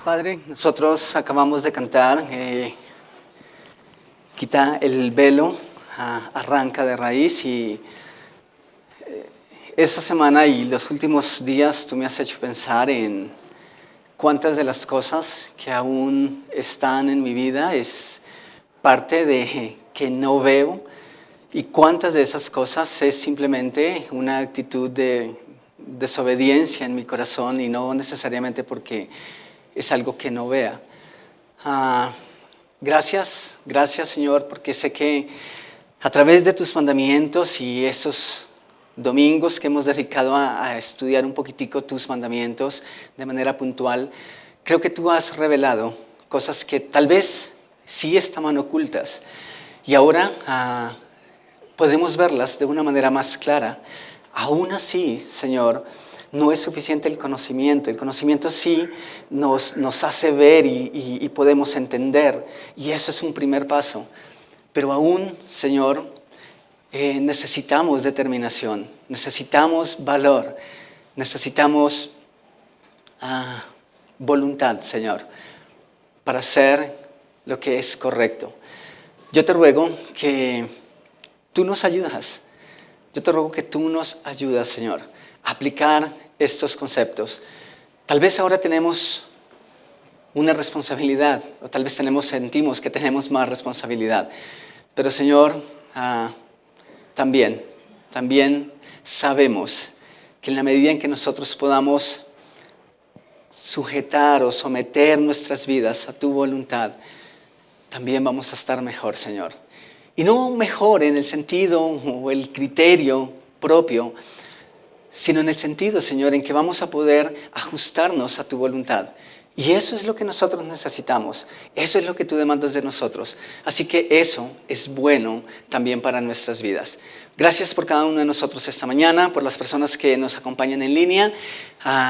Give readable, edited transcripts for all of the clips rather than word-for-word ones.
Padre, nosotros acabamos de cantar Quita el velo, arranca de raíz, y esta semana y los últimos días tú me has hecho pensar en cuántas de las cosas que aún están en mi vida es parte de que no veo, y cuántas de esas cosas es simplemente una actitud de desobediencia en mi corazón y no necesariamente porque es algo que no vea. Gracias Señor, porque sé que a través de tus mandamientos y esos domingos que hemos dedicado a estudiar un poquitico tus mandamientos de manera puntual, creo que tú has revelado cosas que tal vez sí estaban ocultas y ahora podemos verlas de una manera más clara. Aún así, Señor, no es suficiente el conocimiento. El conocimiento sí nos hace ver y podemos entender, y eso es un primer paso. Pero aún, Señor, necesitamos determinación, necesitamos valor, necesitamos voluntad, Señor, para hacer lo que es correcto. Yo te ruego que tú nos ayudas. Yo te ruego que tú nos ayudas, Señor, a aplicar estos conceptos. Tal vez ahora tenemos una responsabilidad, o tal vez sentimos que tenemos más responsabilidad. Pero, Señor, también sabemos que en la medida en que nosotros podamos sujetar o someter nuestras vidas a tu voluntad, también vamos a estar mejor, Señor. Y no mejor en el sentido o el criterio propio, sino en el sentido, Señor, en que vamos a poder ajustarnos a tu voluntad. Y eso es lo que nosotros necesitamos. Eso es lo que tú demandas de nosotros. Así que eso es bueno también para nuestras vidas. Gracias por cada uno de nosotros esta mañana, por las personas que nos acompañan en línea.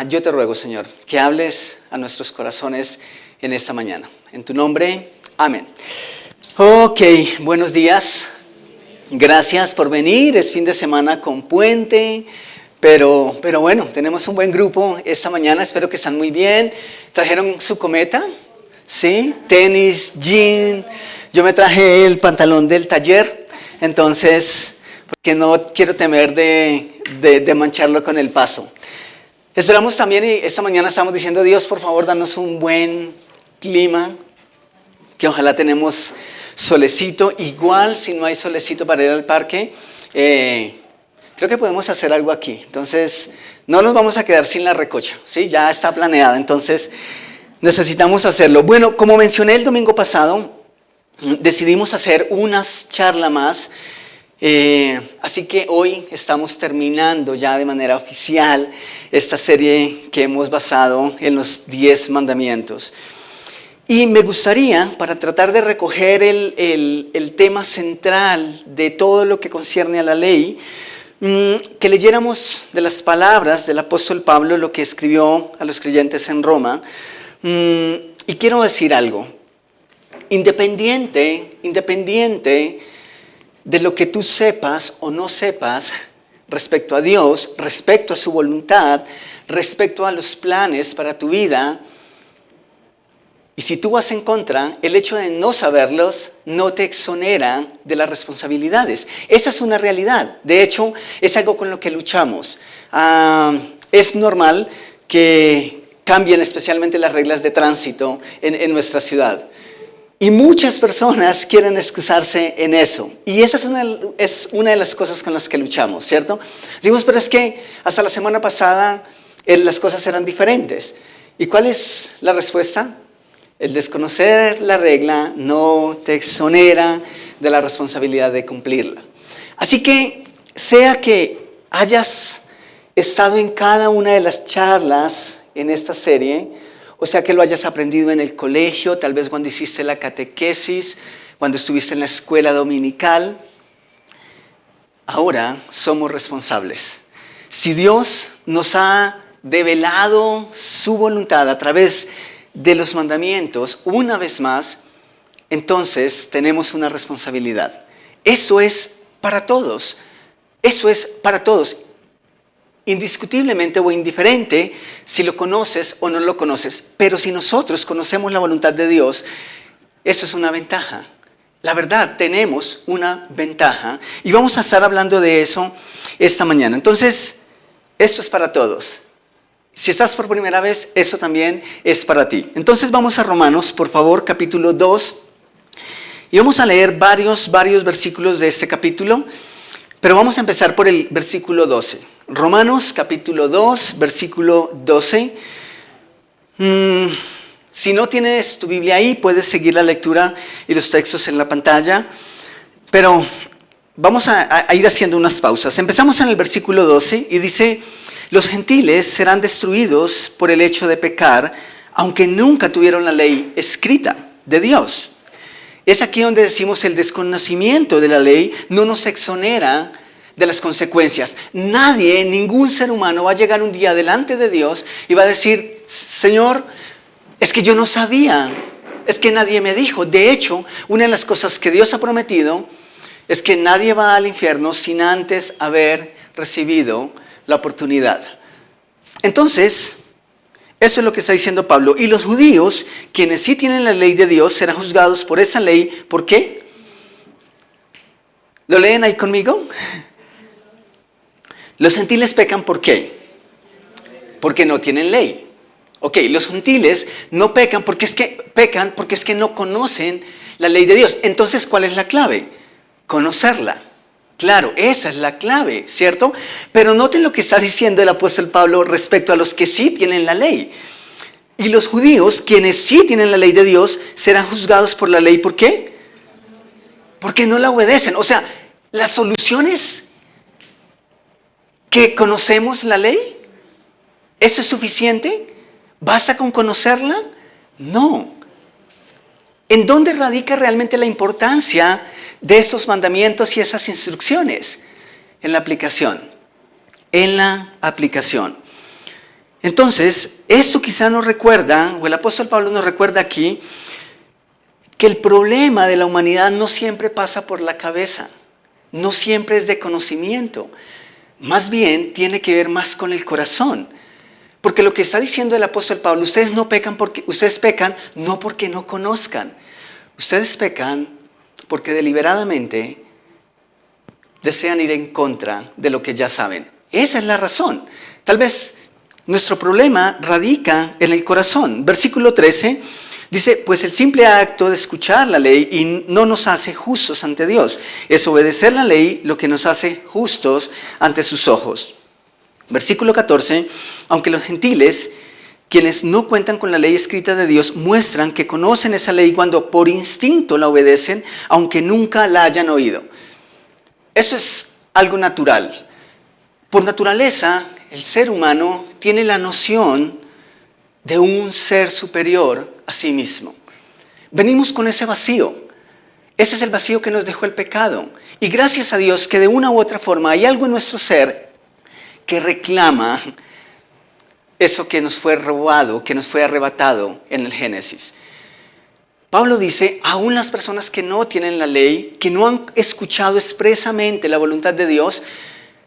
Yo te ruego, Señor, que hables a nuestros corazones en esta mañana. En tu nombre, amén. Ok, buenos días. Gracias por venir. Es fin de semana con puente. Pero bueno, tenemos un buen grupo esta mañana. Espero que están muy bien. ¿Trajeron su cometa? ¿Sí? Tenis, jean. Yo me traje el pantalón del taller. Entonces, porque no quiero temer de mancharlo con el paso. Esperamos también, y esta mañana estamos diciendo, Dios, por favor, danos un buen clima. Que ojalá tenemos solecito. Igual, si no hay solecito para ir al parque, creo que podemos hacer algo aquí. Entonces, no nos vamos a quedar sin la recocha, ¿sí? Ya está planeada, entonces necesitamos hacerlo. Bueno, como mencioné el domingo pasado, decidimos hacer unas charlas más. Así que hoy estamos terminando ya de manera oficial esta serie que hemos basado en los 10 mandamientos. Y me gustaría, para tratar de recoger el tema central de todo lo que concierne a la ley, que leyéramos de las palabras del apóstol Pablo lo que escribió a los creyentes en Roma. Y quiero decir algo. Independiente de lo que tú sepas o no sepas respecto a Dios, respecto a su voluntad, respecto a los planes para tu vida, y si tú vas en contra, el hecho de no saberlos no te exonera de las responsabilidades. Esa es una realidad. De hecho, es algo con lo que luchamos. Es normal que cambien especialmente las reglas de tránsito en nuestra ciudad. Y muchas personas quieren excusarse en eso. Y esa es una de las cosas con las que luchamos, ¿cierto? Decimos, pero es que hasta la semana pasada las cosas eran diferentes. ¿Y cuál es la respuesta? El desconocer la regla no te exonera de la responsabilidad de cumplirla. Así que, sea que hayas estado en cada una de las charlas en esta serie, o sea que lo hayas aprendido en el colegio, tal vez cuando hiciste la catequesis, cuando estuviste en la escuela dominical, ahora somos responsables. Si Dios nos ha develado su voluntad a través de los mandamientos, una vez más, entonces tenemos una responsabilidad. Eso es para todos. Eso es para todos. Indiscutiblemente o indiferente si lo conoces o no lo conoces. Pero si nosotros conocemos la voluntad de Dios, eso es una ventaja. La verdad, tenemos una ventaja. Y vamos a estar hablando de eso esta mañana. Entonces, esto es para todos. Si estás por primera vez, eso también es para ti. Entonces vamos a Romanos, por favor, capítulo 2. Y vamos a leer varios versículos de este capítulo. Pero vamos a empezar por el versículo 12. Romanos capítulo 2, versículo 12. Si no tienes tu Biblia ahí, puedes seguir la lectura y los textos en la pantalla. Pero vamos a ir haciendo unas pausas. Empezamos en el versículo 12 y dice: los gentiles serán destruidos por el hecho de pecar, aunque nunca tuvieron la ley escrita de Dios. Es aquí donde decimos el desconocimiento de la ley no nos exonera de las consecuencias. Nadie, ningún ser humano va a llegar un día delante de Dios y va a decir: Señor, es que yo no sabía, es que nadie me dijo. De hecho, una de las cosas que Dios ha prometido es que nadie va al infierno sin antes haber recibido la oportunidad. Entonces, eso es lo que está diciendo Pablo. Y los judíos, quienes sí tienen la ley de Dios, serán juzgados por esa ley. ¿Por qué? ¿Lo leen ahí conmigo? Los gentiles pecan ¿por qué? Porque no tienen ley. Ok, los gentiles no pecan porque es que no conocen la ley de Dios. Entonces, ¿cuál es la clave? Conocerla. Claro, esa es la clave, ¿cierto? Pero noten lo que está diciendo el apóstol Pablo respecto a los que sí tienen la ley. Y los judíos, quienes sí tienen la ley de Dios, serán juzgados por la ley. ¿Por qué? Porque no la obedecen. O sea, la solución es que conocemos la ley. ¿Eso es suficiente? ¿Basta con conocerla? No. ¿En dónde radica realmente la importancia de esos mandamientos y esas instrucciones? En la aplicación. En la aplicación. Entonces, esto quizá nos recuerda, o el apóstol Pablo nos recuerda aquí, que el problema de la humanidad no siempre pasa por la cabeza. No siempre es de conocimiento. Más bien tiene que ver más con el corazón. Porque lo que está diciendo el apóstol Pablo: ustedes pecan no porque no conozcan. Ustedes pecan porque deliberadamente desean ir en contra de lo que ya saben. Esa es la razón. Tal vez nuestro problema radica en el corazón. Versículo 13 dice: pues el simple acto de escuchar la ley y no nos hace justos ante Dios. Es obedecer la ley lo que nos hace justos ante sus ojos. Versículo 14, aunque los gentiles, quienes no cuentan con la ley escrita de Dios, muestran que conocen esa ley cuando por instinto la obedecen, aunque nunca la hayan oído. Eso es algo natural. Por naturaleza, el ser humano tiene la noción de un ser superior a sí mismo. Venimos con ese vacío. Ese es el vacío que nos dejó el pecado. Y gracias a Dios que de una u otra forma hay algo en nuestro ser que reclama eso que nos fue robado, que nos fue arrebatado en el Génesis. Pablo dice: aún las personas que no tienen la ley, que no han escuchado expresamente la voluntad de Dios,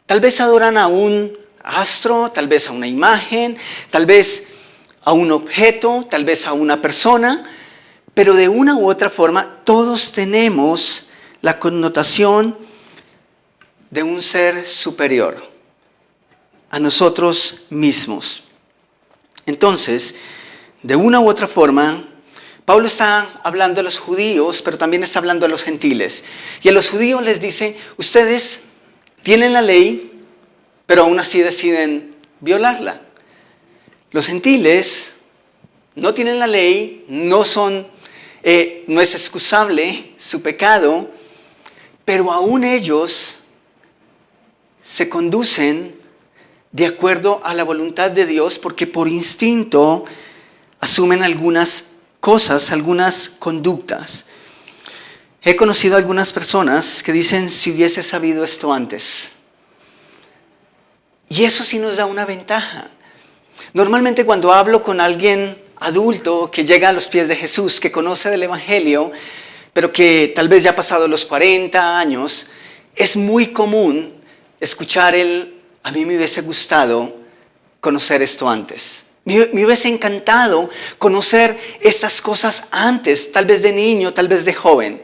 tal vez adoran a un astro, tal vez a una imagen, tal vez a un objeto, tal vez a una persona, pero de una u otra forma todos tenemos la connotación de un ser superior a nosotros mismos. Entonces, de una u otra forma, Pablo está hablando a los judíos, pero también está hablando a los gentiles. Y a los judíos les dice: ustedes tienen la ley, pero aún así deciden violarla. Los gentiles no tienen la ley, no es excusable su pecado, pero aún ellos se conducen de acuerdo a la voluntad de Dios, porque por instinto asumen algunas cosas, algunas conductas. He conocido a algunas personas que dicen: si hubiese sabido esto antes. Y eso sí nos da una ventaja. Normalmente cuando hablo con alguien adulto que llega a los pies de Jesús, que conoce del Evangelio, pero que tal vez ya pasado los 40 años, es muy común escuchar a mí me hubiese gustado conocer esto antes. Me hubiese encantado conocer estas cosas antes, tal vez de niño, tal vez de joven.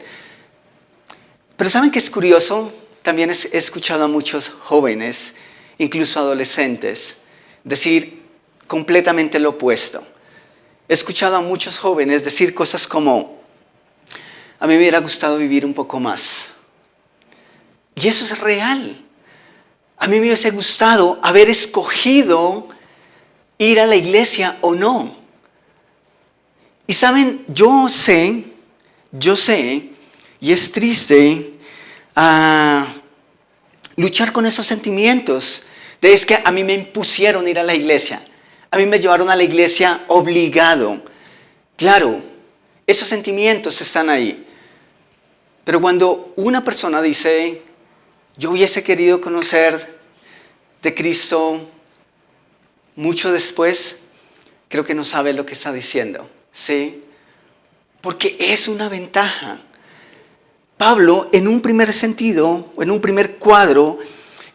Pero ¿saben qué es curioso? También he escuchado a muchos jóvenes, incluso adolescentes, decir completamente lo opuesto. He escuchado a muchos jóvenes decir cosas como, a mí me hubiera gustado vivir un poco más. Y eso es real. A mí me hubiese gustado haber escogido ir a la iglesia o no. Y saben, yo sé, y es triste luchar con esos sentimientos. Es que a mí me impusieron ir a la iglesia. A mí me llevaron a la iglesia obligado. Claro, esos sentimientos están ahí. Pero cuando una persona dice, yo hubiese querido conocer de Cristo mucho después, creo que no sabe lo que está diciendo, ¿sí? Porque es una ventaja. Pablo, en un primer sentido, o en un primer cuadro,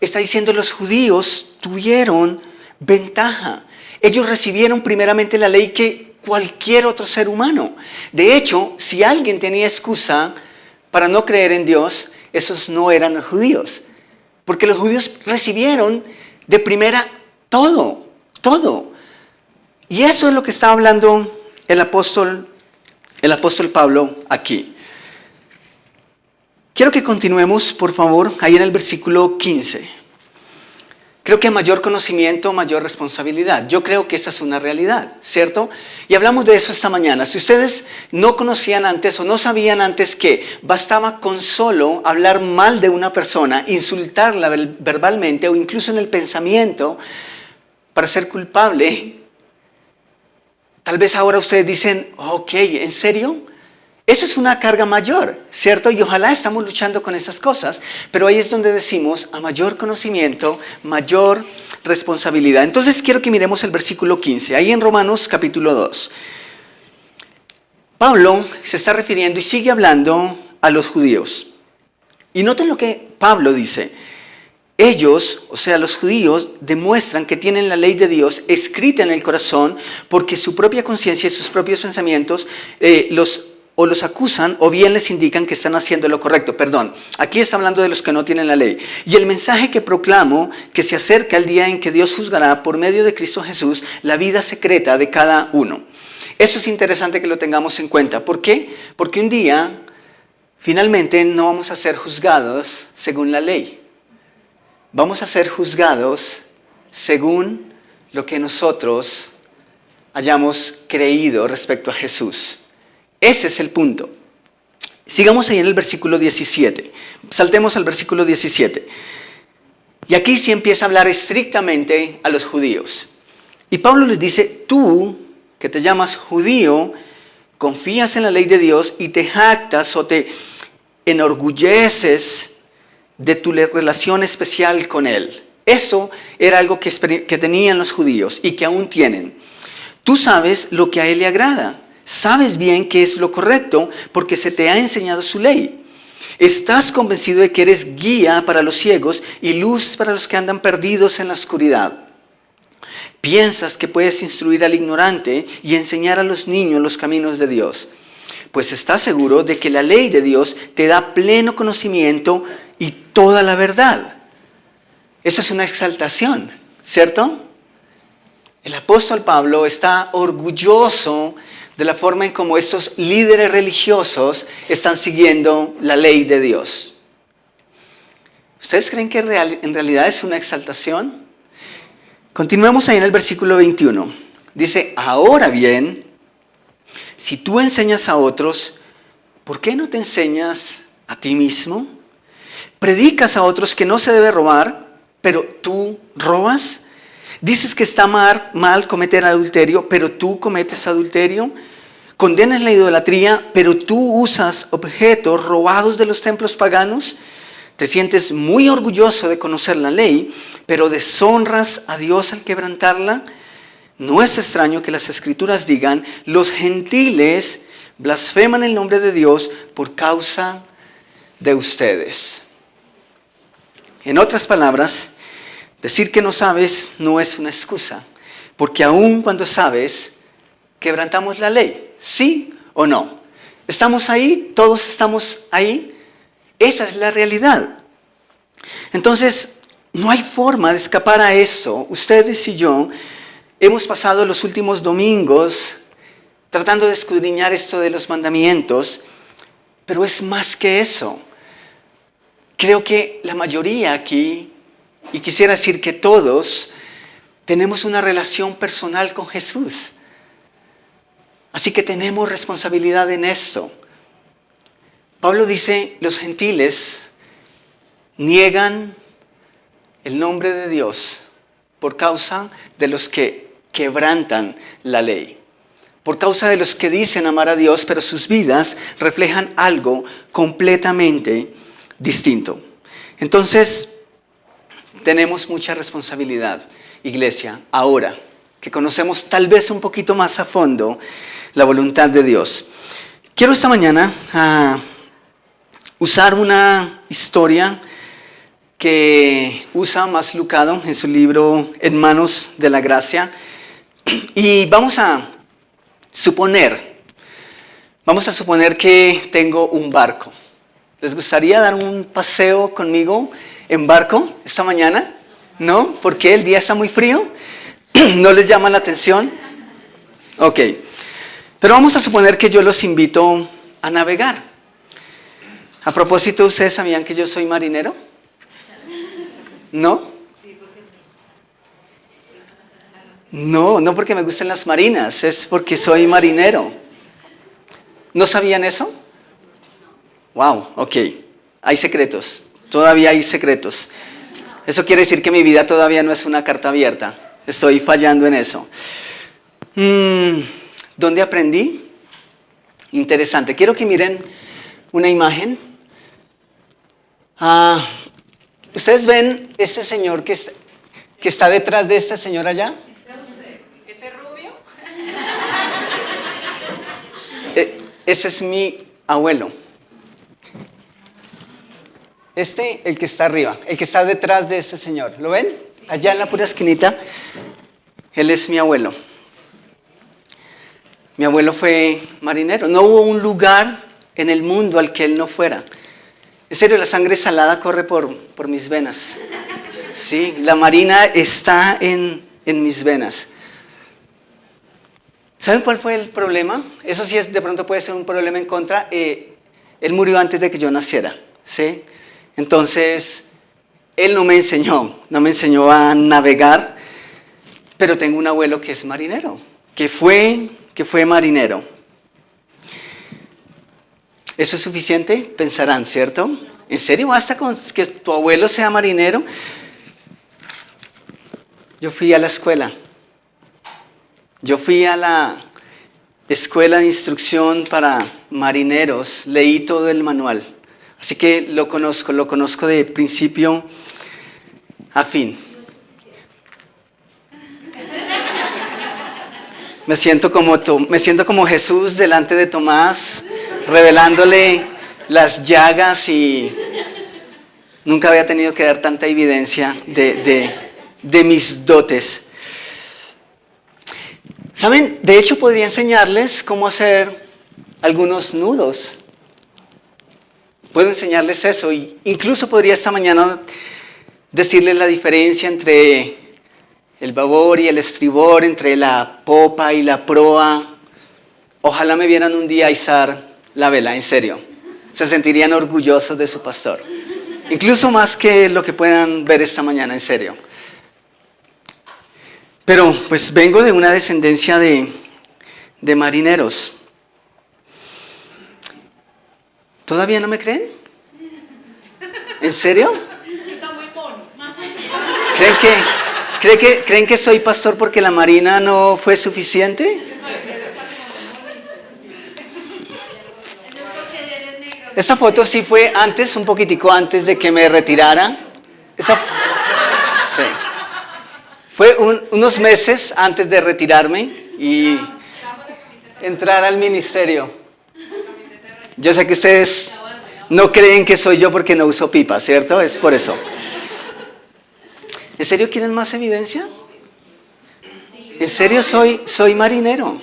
está diciendo los judíos tuvieron ventaja. Ellos recibieron primeramente la ley que cualquier otro ser humano. De hecho, si alguien tenía excusa para no creer en Dios, esos no eran los judíos. Porque los judíos recibieron de primera todo. Y eso es lo que está hablando el apóstol Pablo aquí. Quiero que continuemos, por favor, ahí en el versículo 15. Creo que mayor conocimiento, mayor responsabilidad. Yo creo que esa es una realidad, ¿cierto? Y hablamos de eso esta mañana. Si ustedes no conocían antes o no sabían antes que bastaba con solo hablar mal de una persona, insultarla verbalmente o incluso en el pensamiento para ser culpable, tal vez ahora ustedes dicen, ok, ¿en serio? Eso es una carga mayor, ¿cierto? Y ojalá estamos luchando con esas cosas, pero ahí es donde decimos, a mayor conocimiento, mayor responsabilidad. Entonces quiero que miremos el versículo 15, ahí en Romanos capítulo 2. Pablo se está refiriendo y sigue hablando a los judíos. Y noten lo que Pablo dice. Ellos, o sea, los judíos, demuestran que tienen la ley de Dios escrita en el corazón porque su propia conciencia y sus propios pensamientos los acusan o bien les indican que están haciendo lo correcto. Perdón, aquí está hablando de los que no tienen la ley. Y el mensaje que proclamo, que se acerca el día en que Dios juzgará por medio de Cristo Jesús la vida secreta de cada uno. Eso es interesante que lo tengamos en cuenta. ¿Por qué? Porque un día, finalmente, no vamos a ser juzgados según la ley. Vamos a ser juzgados según lo que nosotros hayamos creído respecto a Jesús. Ese es el punto. Sigamos ahí en el versículo 17. Saltemos al versículo 17. Y aquí sí empieza a hablar estrictamente a los judíos. Y Pablo les dice, tú que te llamas judío, confías en la ley de Dios y te jactas o te enorgulleces de tu relación especial con Él. Eso era algo que tenían los judíos y que aún tienen. Tú sabes lo que a Él le agrada. Sabes bien que es lo correcto porque se te ha enseñado su ley. Estás convencido de que eres guía para los ciegos y luz para los que andan perdidos en la oscuridad. Piensas que puedes instruir al ignorante y enseñar a los niños los caminos de Dios. Pues estás seguro de que la ley de Dios te da pleno conocimiento y toda la verdad. Eso es una exaltación, ¿cierto? El apóstol Pablo está orgulloso de la forma en cómo estos líderes religiosos están siguiendo la ley de Dios. ¿Ustedes creen que en realidad es una exaltación? Continuemos ahí en el versículo 21. Dice, ahora bien, si tú enseñas a otros, ¿por qué no te enseñas a ti mismo? Predicas a otros que no se debe robar, pero tú robas. Dices que está mal cometer adulterio, pero tú cometes adulterio. Condenas la idolatría, pero tú usas objetos robados de los templos paganos. Te sientes muy orgulloso de conocer la ley, pero deshonras a Dios al quebrantarla. No es extraño que las Escrituras digan, los gentiles blasfeman el nombre de Dios por causa de ustedes. En otras palabras, decir que no sabes no es una excusa, porque aun cuando sabes, quebrantamos la ley, ¿sí o no? ¿Estamos ahí? ¿Todos estamos ahí? Esa es la realidad. Entonces, no hay forma de escapar a eso. Ustedes y yo hemos pasado los últimos domingos tratando de escudriñar esto de los mandamientos, pero es más que eso. Creo que la mayoría aquí, y quisiera decir que todos, tenemos una relación personal con Jesús. Así que tenemos responsabilidad en esto. Pablo dice, los gentiles niegan el nombre de Dios por causa de los que quebrantan la ley. Por causa de los que dicen amar a Dios, pero sus vidas reflejan algo completamente distinto. Entonces, tenemos mucha responsabilidad, iglesia, ahora que conocemos tal vez un poquito más a fondo la voluntad de Dios. Quiero esta mañana usar una historia que usa Mas Lucado en su libro En manos de la gracia. Y vamos a suponer que tengo un barco. ¿Les gustaría dar un paseo conmigo en barco esta mañana? ¿No? ¿Por qué? ¿El día está muy frío? ¿No les llama la atención? Ok. Pero vamos a suponer que yo los invito a navegar. A propósito, ¿ustedes sabían que yo soy marinero? ¿No? No porque me gusten las marinas, es porque soy marinero. ¿No sabían eso? Wow, ok. Hay secretos, todavía hay secretos. Eso quiere decir que mi vida todavía no es una carta abierta. Estoy fallando en eso. ¿Dónde aprendí? Interesante. Quiero que miren una imagen. ¿Ustedes ven ese señor que está detrás de esta señora allá? ¿Ese rubio? Ese es mi abuelo. El que está arriba, el que está detrás de este señor. ¿Lo ven? Allá en la pura esquinita. Él es mi abuelo. Mi abuelo fue marinero. No hubo un lugar en el mundo al que él no fuera. En serio, la sangre salada corre por mis venas. Sí, la marina está en mis venas. ¿Saben cuál fue el problema? Eso sí, de pronto puede ser un problema en contra. Él murió antes de que yo naciera, ¿sí? Entonces, él no me enseñó a navegar, pero tengo un abuelo que es marinero, que fue marinero. ¿Eso es suficiente? Pensarán, ¿cierto? ¿En serio basta con que tu abuelo sea marinero? Yo fui a la escuela. Yo fui a la escuela de instrucción para marineros. Leí todo el manual. Así que lo conozco de principio a fin. Me siento como Jesús delante de Tomás, revelándole las llagas, y nunca había tenido que dar tanta evidencia de mis dotes. ¿Saben? De hecho, podría enseñarles cómo hacer algunos nudos. Puedo enseñarles eso, y incluso podría esta mañana decirles la diferencia entre el babor y el estribor, entre la popa y la proa. Ojalá me vieran un día izar la vela, en serio. Se sentirían orgullosos de su pastor. Incluso más que lo que puedan ver esta mañana, en serio. Pero pues vengo de una descendencia de marineros. ¿Todavía no me creen? ¿En serio? Está muy mono. ¿Creen que soy pastor porque la marina no fue suficiente? Esta foto sí fue antes, un poquitico antes de que me retirara. Sí. Fue unos meses antes de retirarme y entrar al ministerio. Yo sé que ustedes no creen que soy yo porque no uso pipa, ¿cierto? Es por eso. ¿En serio quieren más evidencia? ¿En serio soy marinero?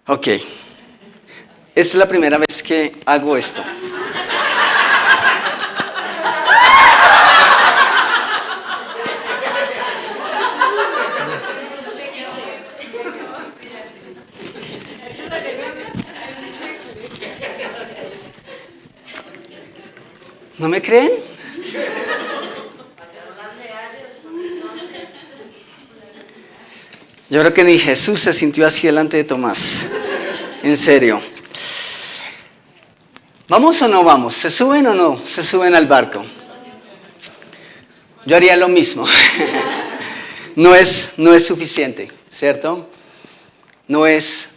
Ok. Esta es la primera vez que hago esto. ¿No me creen? Yo creo que ni Jesús se sintió así delante de Tomás. En serio. ¿Vamos o no vamos? ¿Se suben o no? ¿Se suben al barco? Yo haría lo mismo. No es suficiente, ¿cierto? No es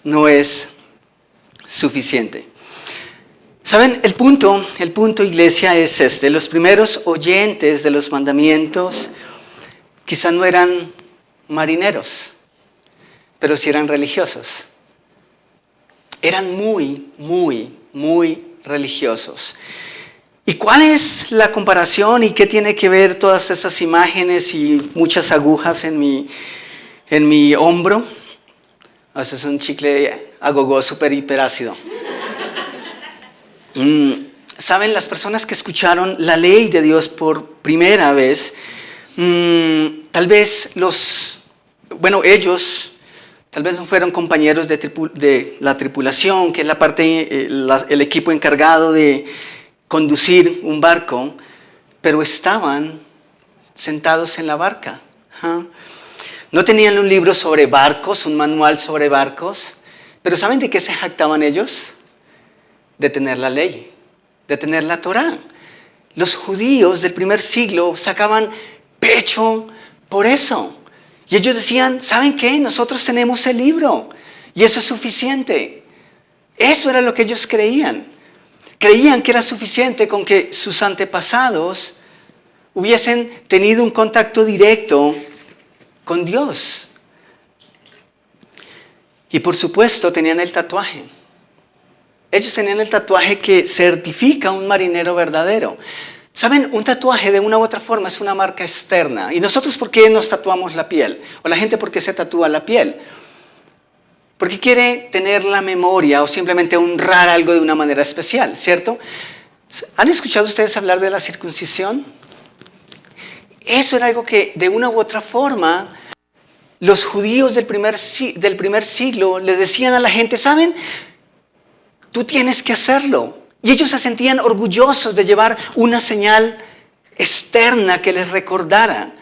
suficiente. ¿Saben? El punto, iglesia, es este. Los primeros oyentes de los mandamientos quizás no eran marineros, pero sí eran religiosos. Eran muy religiosos. ¿Y cuál es la comparación y qué tiene que ver todas esas imágenes y muchas agujas en mi hombro? Eso es un chicle agogó súper hiperácido. ¿Saben? Las personas que escucharon la ley de Dios por primera vez, tal vez ellos tal vez no fueron compañeros de la tripulación, que es la parte, el equipo encargado de conducir un barco, pero estaban sentados en la barca. No tenían un libro sobre barcos, un manual sobre barcos, pero ¿saben de qué se jactaban ellos? De tener la ley, de tener la Torá. Los judíos del primer siglo sacaban pecho por eso. Y ellos decían, ¿saben qué? Nosotros tenemos el libro y eso es suficiente. Eso era lo que ellos creían. Creían que era suficiente con que sus antepasados hubiesen tenido un contacto directo con Dios. Y por supuesto tenían el tatuaje. Ellos tenían el tatuaje que certifica un marinero verdadero. ¿Saben? Un tatuaje de una u otra forma es una marca externa. ¿Y nosotros por qué nos tatuamos la piel? ¿O la gente por qué se tatúa la piel? Porque quiere tener la memoria o simplemente honrar algo de una manera especial, ¿cierto? ¿Han escuchado ustedes hablar de la circuncisión? Eso era algo que de una u otra forma los judíos del primer siglo le decían a la gente, ¿saben? Tú tienes que hacerlo. Y ellos se sentían orgullosos de llevar una señal externa que les recordara.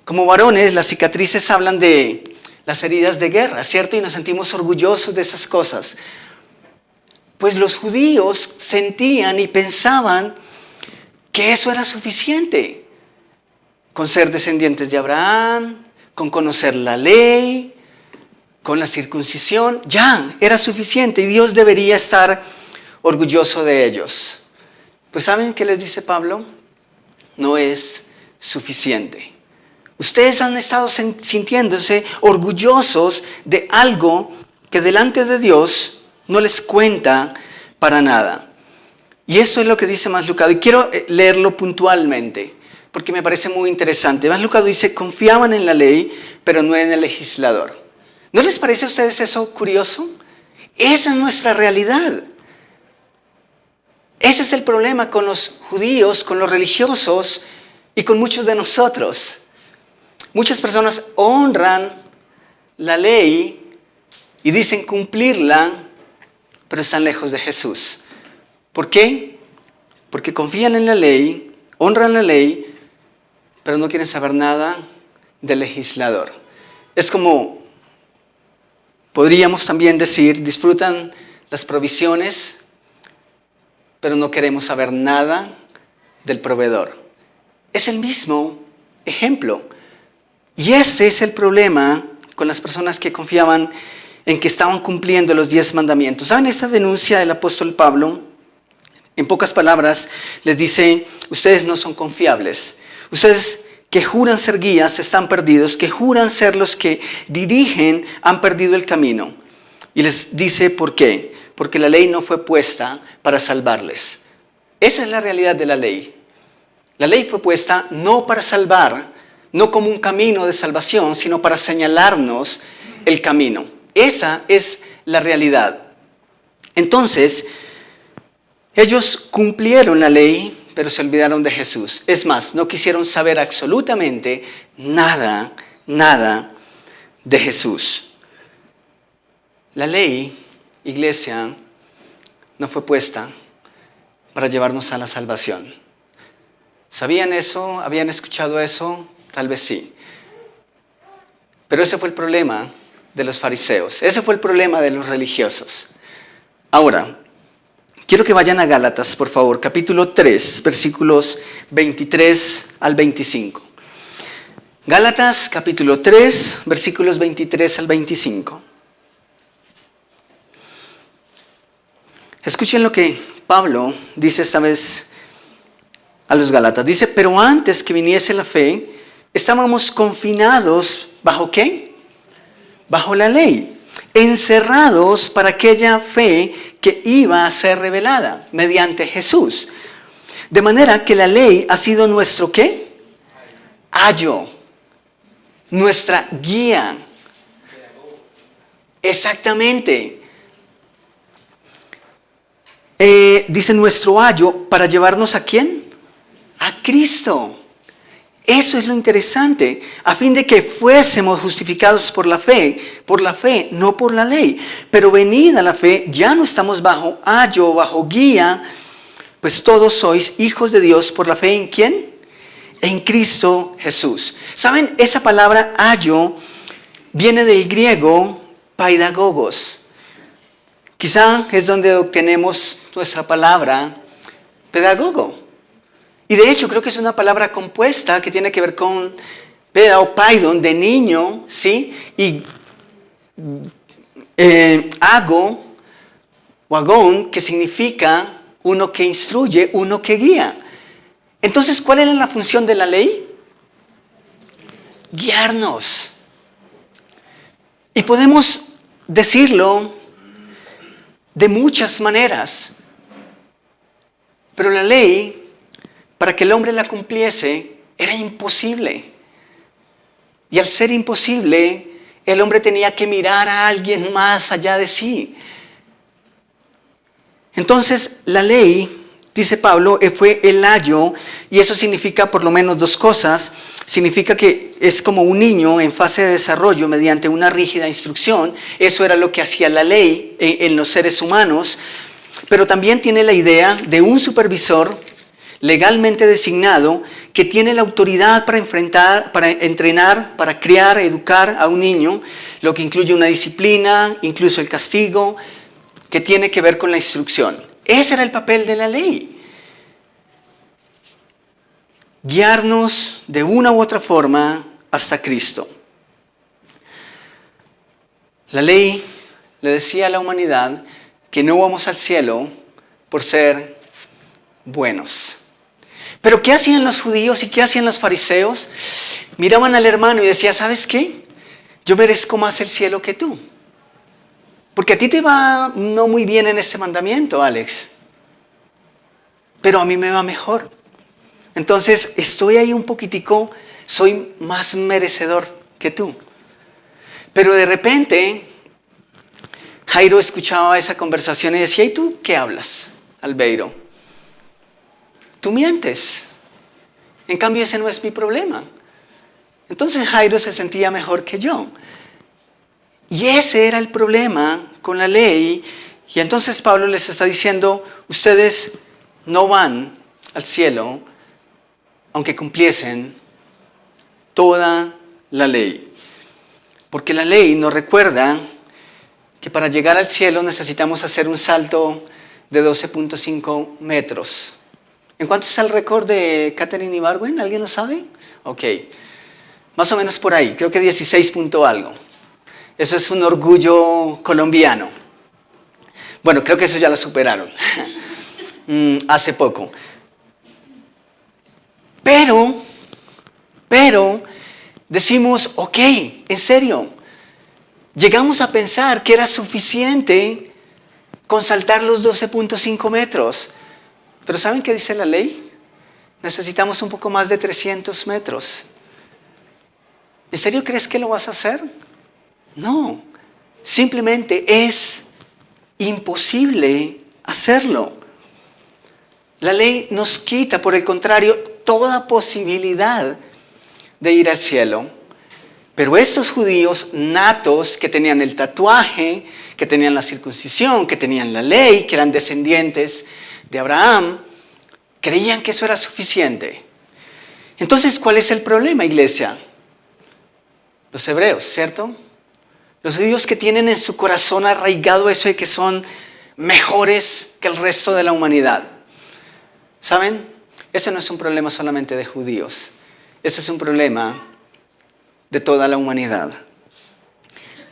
Como varones, las cicatrices hablan de las heridas de guerra, ¿cierto? Y nos sentimos orgullosos de esas cosas. Pues los judíos sentían y pensaban que eso era suficiente. Con ser descendientes de Abraham, con conocer la ley, con la circuncisión, ya era suficiente y Dios debería estar orgulloso de ellos. Pues ¿saben qué les dice Pablo? No es suficiente. Ustedes han estado sintiéndose orgullosos de algo que delante de Dios no les cuenta para nada. Y eso es lo que dice Más Lucado. Y quiero leerlo puntualmente, porque me parece muy interesante. Más Lucado dice, confiaban en la ley, pero no en el legislador. ¿No les parece a ustedes eso curioso? Esa es nuestra realidad. Ese es el problema con los judíos, con los religiosos y con muchos de nosotros. Muchas personas honran la ley y dicen cumplirla, pero están lejos de Jesús. ¿Por qué? Porque confían en la ley, honran la ley, pero no quieren saber nada del legislador. Es como, podríamos también decir, disfrutan las provisiones, pero no queremos saber nada del proveedor. Es el mismo ejemplo. Y ese es el problema con las personas que confiaban en que estaban cumpliendo los 10 mandamientos. ¿Saben esa denuncia del apóstol Pablo? En pocas palabras, les dice, ustedes no son confiables. Ustedes que juran ser guías están perdidos, que juran ser los que dirigen han perdido el camino. Y les dice por qué. Porque la ley no fue puesta para salvarles. Esa es la realidad de la ley. La ley fue puesta no para salvar, no como un camino de salvación, sino para señalarnos el camino. Esa es la realidad. Entonces, ellos cumplieron la ley, pero se olvidaron de Jesús. Es más, no quisieron saber absolutamente nada de Jesús. La ley, iglesia, no fue puesta para llevarnos a la salvación. ¿Sabían eso? ¿Habían escuchado eso? Tal vez sí. Pero ese fue el problema de los fariseos. Ese fue el problema de los religiosos. Ahora, quiero que vayan a Gálatas, por favor, capítulo 3, versículos 23 al 25. Gálatas, capítulo 3, versículos 23 al 25. Escuchen lo que Pablo dice esta vez a los Gálatas. Dice, pero antes que viniese la fe, estábamos confinados, ¿bajo qué? Bajo la ley, encerrados para aquella fe que iba a ser revelada mediante Jesús. De manera que la ley ha sido nuestro ¿qué? Ayo, nuestra guía. Exactamente. Dice nuestro ayo para llevarnos ¿a quién? A Cristo. Eso es lo interesante, a fin de que fuésemos justificados por la fe, no por la ley. Pero venida la fe, ya no estamos bajo ayo, bajo guía, pues todos sois hijos de Dios por la fe ¿en quién? En Cristo Jesús. ¿Saben? Esa palabra ayo viene del griego paidagogos. Quizá es donde obtenemos nuestra palabra pedagogo. Y de hecho creo que es una palabra compuesta que tiene que ver con peda o paidon, de niño, ¿sí? Y ago o agón, que significa uno que instruye, uno que guía. Entonces, ¿cuál era la función de la ley? Guiarnos. Y podemos decirlo de muchas maneras. Pero la ley, para que el hombre la cumpliese, era imposible. Y al ser imposible, el hombre tenía que mirar a alguien más allá de sí. Entonces, la ley, dice Pablo, fue el ayo, y eso significa por lo menos dos cosas. Significa que es como un niño en fase de desarrollo mediante una rígida instrucción. Eso era lo que hacía la ley en los seres humanos. Pero también tiene la idea de un supervisor legalmente designado que tiene la autoridad para entrenar, para criar, educar a un niño, lo que incluye una disciplina, incluso el castigo, que tiene que ver con la instrucción. Ese era el papel de la ley. Guiarnos de una u otra forma hasta Cristo. La ley le decía a la humanidad que no vamos al cielo por ser buenos. Pero ¿qué hacían los judíos y qué hacían los fariseos? Miraban al hermano y decían, ¿sabes qué? Yo merezco más el cielo que tú. Porque a ti te va no muy bien en este mandamiento, Alex. Pero a mí me va mejor. Entonces estoy ahí un poquitico, soy más merecedor que tú. Pero de repente, Jairo escuchaba esa conversación y decía, ¿y tú qué hablas, Albeiro? Tú mientes. En cambio, ese no es mi problema. Entonces Jairo se sentía mejor que yo. Y ese era el problema con la ley. Y entonces Pablo les está diciendo, ustedes no van al cielo aunque cumpliesen toda la ley. Porque la ley nos recuerda que para llegar al cielo necesitamos hacer un salto de 12.5 metros. ¿En cuánto está el récord de Catherine Ibargüen? ¿Alguien lo sabe? Ok. Más o menos por ahí. Creo que 16 punto algo. Eso es un orgullo colombiano. Bueno, creo que eso ya lo superaron. Hace poco. Pero, decimos, ok, en serio, llegamos a pensar que era suficiente con saltar los 12.5 metros. Pero ¿saben qué dice la ley? Necesitamos un poco más de 300 metros. ¿En serio crees que lo vas a hacer? No, simplemente es imposible hacerlo. La ley nos quita, por el contrario, toda posibilidad de ir al cielo. Pero estos judíos natos que tenían el tatuaje, que tenían la circuncisión, que tenían la ley, que eran descendientes de Abraham, creían que eso era suficiente. Entonces, ¿cuál es el problema, iglesia? Los hebreos, ¿cierto? Los judíos que tienen en su corazón arraigado eso de que son mejores que el resto de la humanidad. ¿Saben? Ese no es un problema solamente de judíos. Ese es un problema de toda la humanidad.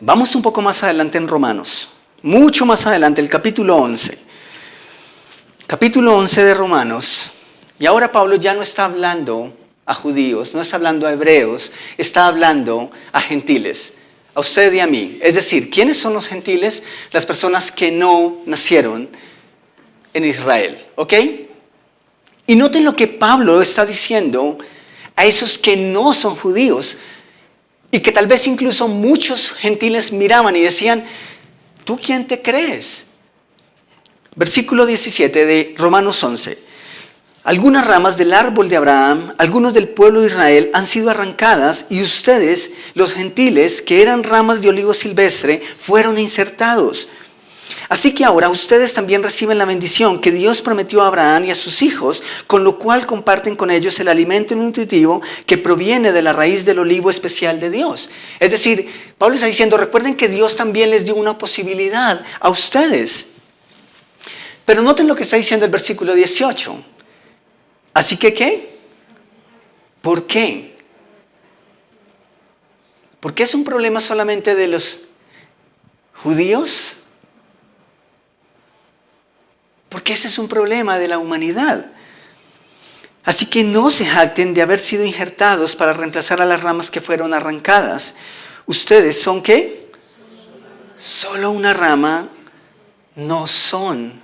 Vamos un poco más adelante en Romanos. Mucho más adelante, el capítulo 11. Capítulo 11 de Romanos. Y ahora Pablo ya no está hablando a judíos, no está hablando a hebreos, está hablando a gentiles, a usted y a mí. Es decir, ¿quiénes son los gentiles? Las personas que no nacieron en Israel, ¿ok? Y noten lo que Pablo está diciendo a esos que no son judíos y que tal vez incluso muchos gentiles miraban y decían, ¿tú quién te crees? Versículo 17 de Romanos 11. Algunas ramas del árbol de Abraham, algunos del pueblo de Israel, han sido arrancadas y ustedes, los gentiles, que eran ramas de olivo silvestre, fueron insertados. Así que ahora ustedes también reciben la bendición que Dios prometió a Abraham y a sus hijos, con lo cual comparten con ellos el alimento nutritivo que proviene de la raíz del olivo especial de Dios. Es decir, Pablo está diciendo, recuerden que Dios también les dio una posibilidad a ustedes. Pero noten lo que está diciendo el versículo 18. Así que, ¿qué? ¿Por qué? ¿Por qué es un problema solamente de los judíos? Porque ese es un problema de la humanidad. Así que no se jacten de haber sido injertados para reemplazar a las ramas que fueron arrancadas. ¿Ustedes son qué? Solo una rama, no son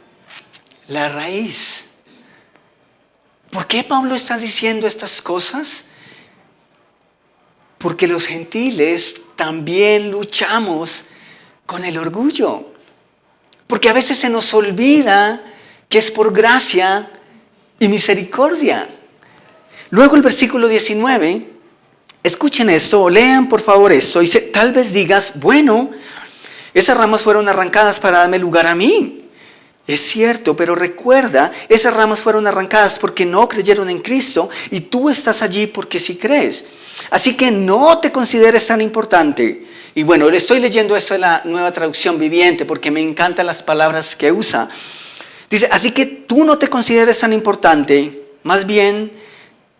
la raíz. ¿Por qué Pablo está diciendo estas cosas? Porque los gentiles también luchamos con el orgullo. Porque a veces se nos olvida que es por gracia y misericordia. Luego el versículo 19, escuchen esto, o lean por favor esto. Dice, tal vez digas, bueno, esas ramas fueron arrancadas para darme lugar a mí. Es cierto, pero recuerda, esas ramas fueron arrancadas porque no creyeron en Cristo y tú estás allí porque sí crees. Así que no te consideres tan importante. Y bueno, le estoy leyendo esto en la Nueva Traducción Viviente porque me encantan las palabras que usa. Dice, así que tú no te consideres tan importante, más bien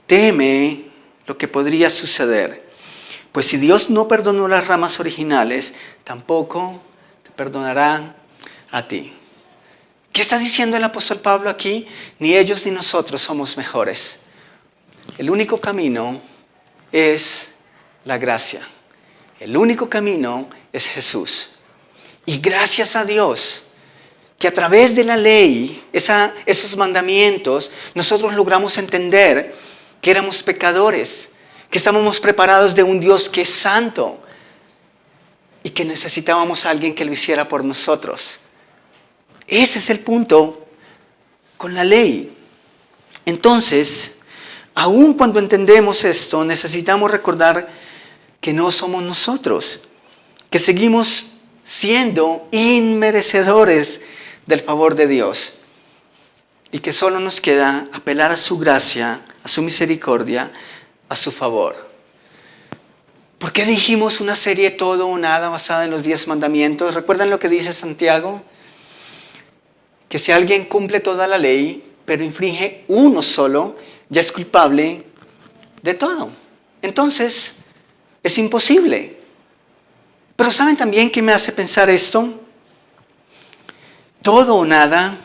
teme lo que podría suceder. Pues si Dios no perdonó las ramas originales, tampoco te perdonará a ti. ¿Qué está diciendo el apóstol Pablo aquí? Ni ellos ni nosotros somos mejores. El único camino es la gracia. El único camino es Jesús. Y gracias a Dios que a través de la ley, esos mandamientos, nosotros logramos entender que éramos pecadores, que estábamos preparados de un Dios que es santo y que necesitábamos a alguien que lo hiciera por nosotros. Ese es el punto con la ley. Entonces, aun cuando entendemos esto, necesitamos recordar que no somos nosotros, que seguimos siendo inmerecedores del favor de Dios y que solo nos queda apelar a su gracia, a su misericordia, a su favor. ¿Por qué dijimos una serie todo o nada basada en los 10 mandamientos? ¿Recuerdan lo que dice Santiago? Que si alguien cumple toda la ley, pero infringe uno solo, ya es culpable de todo. Entonces, es imposible. Pero ¿saben también qué me hace pensar esto? Todo o nada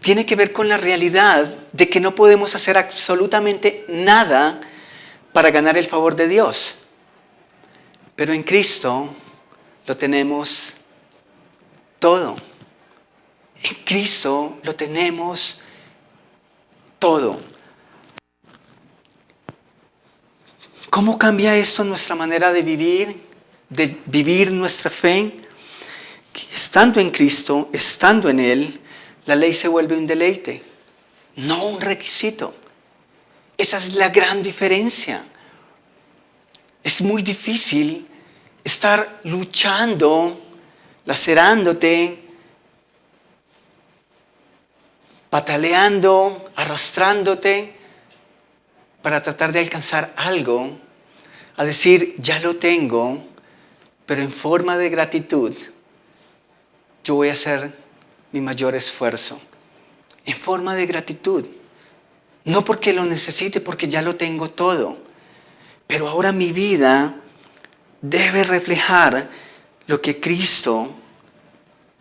tiene que ver con la realidad de que no podemos hacer absolutamente nada para ganar el favor de Dios. Pero en Cristo lo tenemos todo. En Cristo lo tenemos todo. ¿Cómo cambia esto nuestra manera de vivir nuestra fe? Que estando en Cristo, estando en Él, la ley se vuelve un deleite, no un requisito. Esa es la gran diferencia. Es muy difícil estar luchando, lacerándote, pataleando, arrastrándote para tratar de alcanzar algo, a decir, ya lo tengo, pero en forma de gratitud, yo voy a hacer mi mayor esfuerzo. En forma de gratitud. No porque lo necesite, porque ya lo tengo todo. Pero ahora mi vida debe reflejar lo que Cristo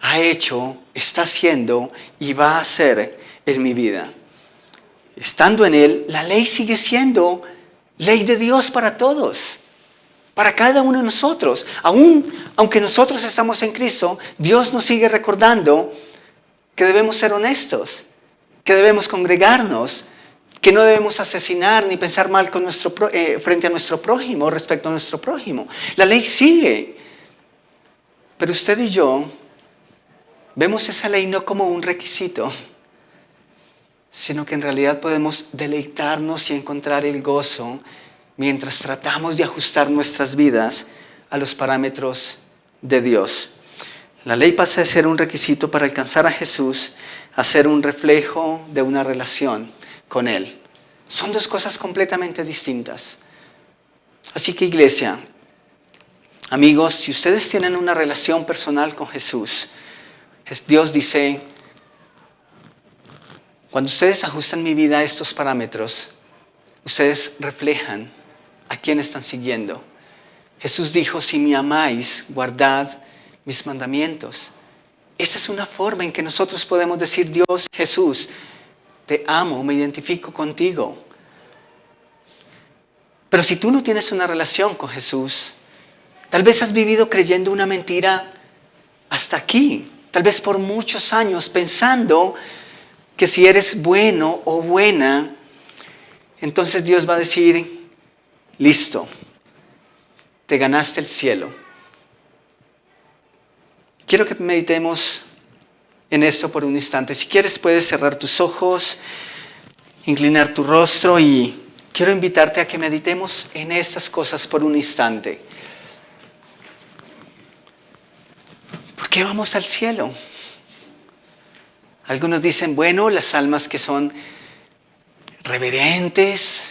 ha hecho, está haciendo y va a hacer en mi vida. Estando en Él, la ley sigue siendo ley de Dios para todos, para cada uno de nosotros. Aunque nosotros estamos en Cristo, Dios nos sigue recordando que debemos ser honestos, que debemos congregarnos, que no debemos asesinar ni pensar mal frente a nuestro prójimo, respecto a nuestro prójimo. La ley sigue, pero usted y yo vemos esa ley no como un requisito, sino que en realidad podemos deleitarnos y encontrar el gozo mientras tratamos de ajustar nuestras vidas a los parámetros de Dios. La ley pasa de ser un requisito para alcanzar a Jesús a ser un reflejo de una relación con Él. Son dos cosas completamente distintas. Así que, iglesia, amigos, si ustedes tienen una relación personal con Jesús, Dios dice, cuando ustedes ajustan mi vida a estos parámetros, ustedes reflejan a quién están siguiendo. Jesús dijo, si me amáis, guardad mis mandamientos. Esa es una forma en que nosotros podemos decir, Dios, Jesús, te amo, me identifico contigo. Pero si tú no tienes una relación con Jesús, tal vez has vivido creyendo una mentira hasta aquí, tal vez por muchos años, pensando que si eres bueno o buena, entonces Dios va a decir, listo, te ganaste el cielo. Quiero que meditemos en esto por un instante. Si quieres puedes cerrar tus ojos, inclinar tu rostro y quiero invitarte a que meditemos en estas cosas por un instante. ¿Por qué vamos al cielo? Algunos dicen, bueno, las almas que son reverentes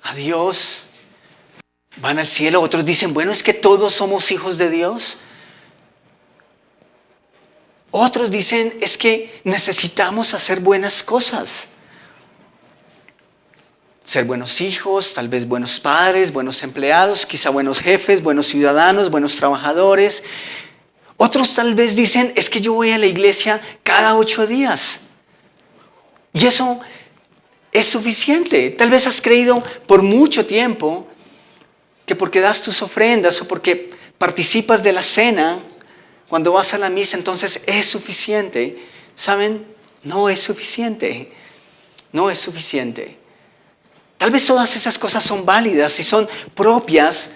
a Dios van al cielo. Otros dicen, bueno, es que todos somos hijos de Dios. Otros dicen, es que necesitamos hacer buenas cosas. Ser buenos hijos, tal vez buenos padres, buenos empleados, quizá buenos jefes, buenos ciudadanos, buenos trabajadores. Otros tal vez dicen, es que yo voy a la iglesia cada 8 días. Y eso es suficiente. Tal vez has creído por mucho tiempo que porque das tus ofrendas o porque participas de la cena, cuando vas a la misa, entonces es suficiente. ¿Saben? No es suficiente. No es suficiente. Tal vez todas esas cosas son válidas y son propias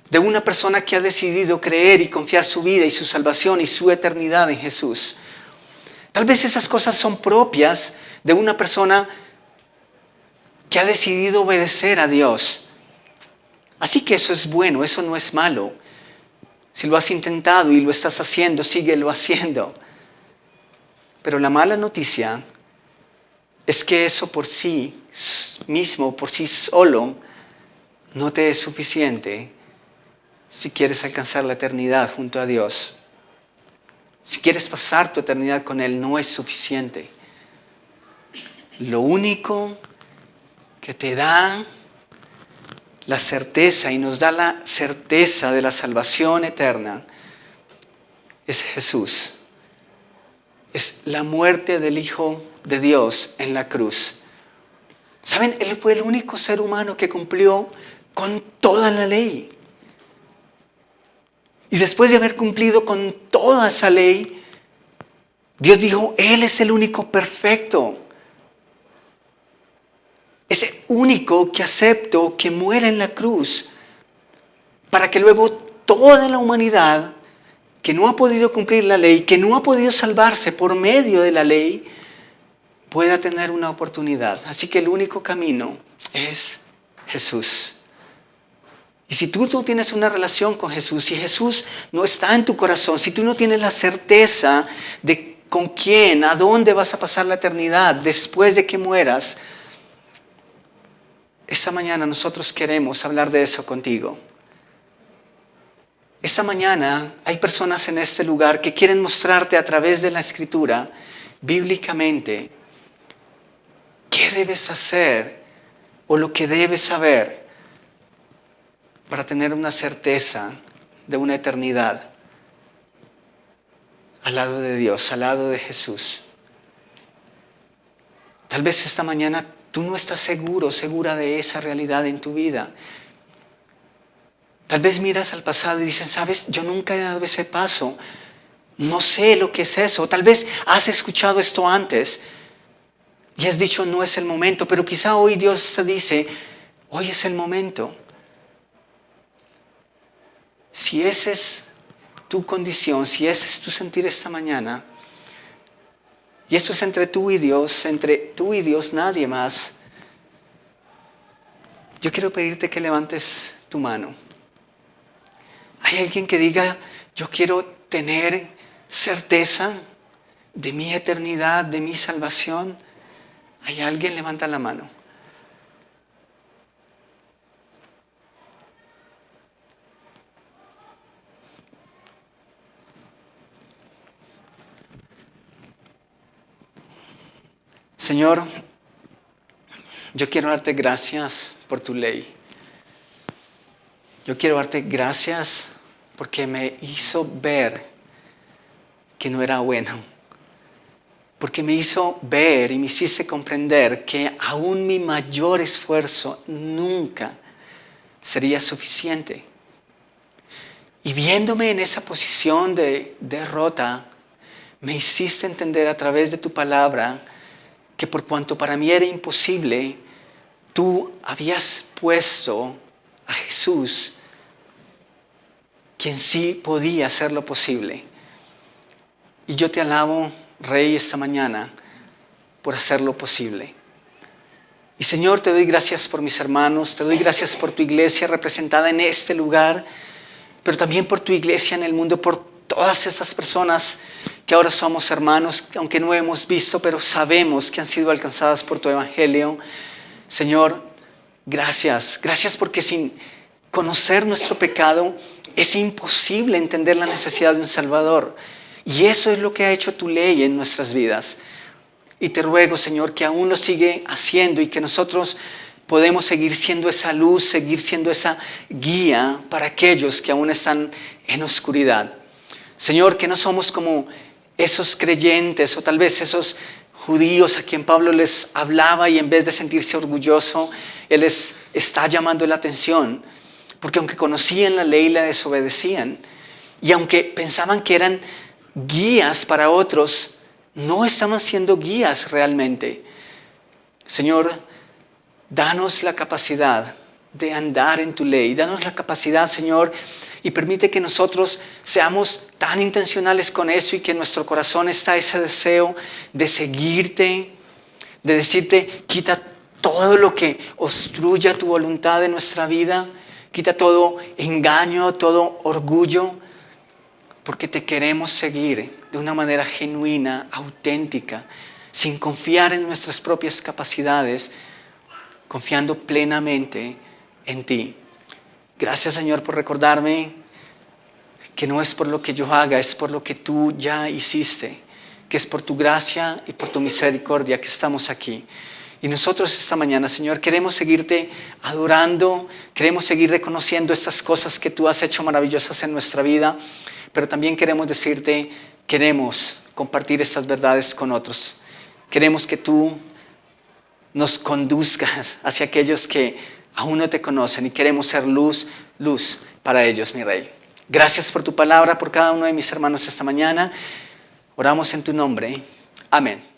de una persona que ha decidido creer y confiar su vida y su salvación y su eternidad en Jesús. Tal vez esas cosas son propias de una persona que ha decidido obedecer a Dios. Así que eso es bueno, eso no es malo. Si lo has intentado y lo estás haciendo, síguelo haciendo. Pero la mala noticia es que eso por sí mismo, por sí solo, no te es suficiente si quieres alcanzar la eternidad junto a Dios. Si quieres pasar tu eternidad con Él, no es suficiente. Lo único que te da la certeza y nos da la certeza de la salvación eterna es Jesús. Es la muerte del Hijo de Dios en la cruz. ¿Saben? Él fue el único ser humano que cumplió con toda la ley. Y después de haber cumplido con toda esa ley, Dios dijo, Él es el único perfecto. Ese único que aceptó que muera en la cruz para que luego toda la humanidad que no ha podido cumplir la ley, que no ha podido salvarse por medio de la ley, pueda tener una oportunidad. Así que el único camino es Jesús. Y si tú no tienes una relación con Jesús, si Jesús no está en tu corazón, si tú no tienes la certeza de con quién, a dónde vas a pasar la eternidad después de que mueras, esta mañana nosotros queremos hablar de eso contigo. Esta mañana hay personas en este lugar que quieren mostrarte a través de la Escritura, bíblicamente, qué debes hacer o lo que debes saber para tener una certeza de una eternidad al lado de Dios, al lado de Jesús. Tal vez esta mañana tú no estás seguro, segura de esa realidad en tu vida. Tal vez miras al pasado y dices, ¿sabes? Yo nunca he dado ese paso. No sé lo que es eso. Tal vez has escuchado esto antes y has dicho, no es el momento. Pero quizá hoy Dios te dice, hoy es el momento. Si esa es tu condición, si ese es tu sentir esta mañana, y esto es entre tú y Dios, nadie más, yo quiero pedirte que levantes tu mano. ¿Hay alguien que diga, yo quiero tener certeza de mi eternidad, de mi salvación? ¿Hay alguien? Levanta la mano. Señor, yo quiero darte gracias por tu ley. Yo quiero darte gracias porque me hizo ver que no era bueno. Porque me hizo ver y me hiciste comprender que aún mi mayor esfuerzo nunca sería suficiente. Y viéndome en esa posición de derrota, me hiciste entender a través de tu palabra que por cuanto para mí era imposible, tú habías puesto a Jesús, quien sí podía hacer lo posible. Y yo te alabo, Rey, esta mañana por hacer lo posible. Y Señor, te doy gracias por mis hermanos, te doy gracias por tu iglesia representada en este lugar, pero también por tu iglesia en el mundo, por todas esas personas que ahora somos hermanos, aunque no hemos visto, pero sabemos que han sido alcanzadas por tu evangelio. Señor, gracias. Gracias porque sin conocer nuestro pecado es imposible entender la necesidad de un Salvador. Y eso es lo que ha hecho tu ley en nuestras vidas. Y te ruego, Señor, que aún lo sigue haciendo y que nosotros podemos seguir siendo esa luz, seguir siendo esa guía para aquellos que aún están en oscuridad. Señor, que no somos como esos creyentes o tal vez esos judíos a quien Pablo les hablaba y en vez de sentirse orgulloso, él les está llamando la atención. Porque aunque conocían la ley, la desobedecían. Y aunque pensaban que eran guías para otros, no estaban siendo guías realmente. Señor, danos la capacidad de andar en tu ley. Danos la capacidad, Señor, y permite que nosotros seamos tan intencionales con eso y que en nuestro corazón está ese deseo de seguirte, de decirte, quita todo lo que obstruya tu voluntad en nuestra vida, quita todo engaño, todo orgullo, porque te queremos seguir de una manera genuina, auténtica, sin confiar en nuestras propias capacidades, confiando plenamente en ti. Gracias, Señor, por recordarme que no es por lo que yo haga, es por lo que tú ya hiciste, que es por tu gracia y por tu misericordia que estamos aquí. Y nosotros esta mañana, Señor, queremos seguirte adorando, queremos seguir reconociendo estas cosas que tú has hecho maravillosas en nuestra vida, pero también queremos decirte, queremos compartir estas verdades con otros. Queremos que tú nos conduzcas hacia aquellos que aún no te conocen y queremos ser luz para ellos, mi Rey. Gracias por tu palabra, por cada uno de mis hermanos esta mañana. Oramos en tu nombre. Amén.